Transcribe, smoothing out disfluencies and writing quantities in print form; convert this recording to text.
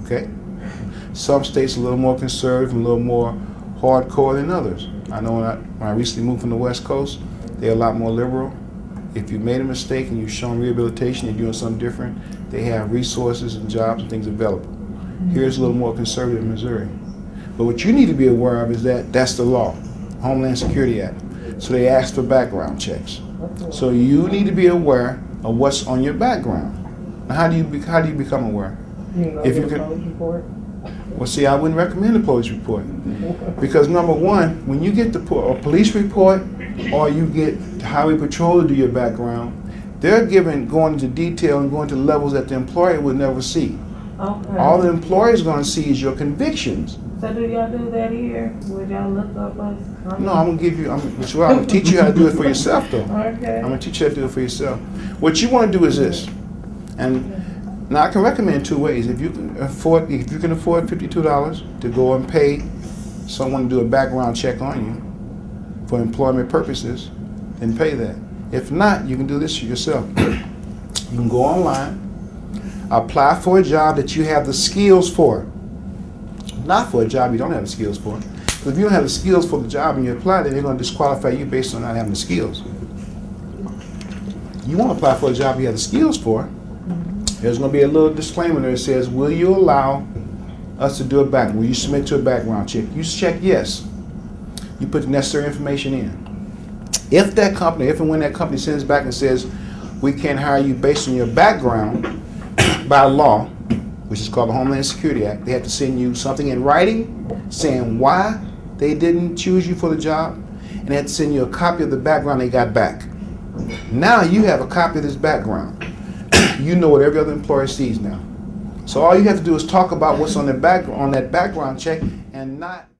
Okay? Some states are a little more conservative, a little more hardcore than others. I know when I recently moved from the West Coast, they're a lot more liberal. If you made a mistake and you've shown rehabilitation, you're doing something different, they have resources and jobs and things available. Here's a little more conservative in Missouri. But what you need to be aware of is that that's the law, Homeland Security Act. So they ask for background checks. So you need to be aware of what's on your background. Now, how do you become aware? If you can, well, see, I wouldn't recommend a police report because number one, when you get a police report or you get Highway Patrol to do your background, they're going into detail and going to levels that the employer would never see. Okay. All the employer is going to see is your convictions. So do y'all do that here? Would y'all look up us? No, I'm gonna teach you how to do it for yourself, though. Okay. I'm gonna teach you how to do it for yourself. What you want to do is this, and now I can recommend two ways. If you can afford $52 to go and pay someone to do a background check on you for employment purposes, then pay that. If not, you can do this for yourself. You can go online, apply for a job that you have the skills for. Not for a job you don't have the skills for. Because if you don't have the skills for the job and you apply, then they're going to disqualify you based on not having the skills. You want to apply for a job you have the skills for, there's going to be a little disclaimer there that says, will you allow us to do a background? Will you submit to a background check? You check yes. You put the necessary information in. If and when that company sends back and says, we can't hire you based on your background by law, which is called the Homeland Security Act, they have to send you something in writing saying why they didn't choose you for the job, and they have to send you a copy of the background they got back. Now you have a copy of this background. You know what every other employer sees now. So all you have to do is talk about what's on that background check and not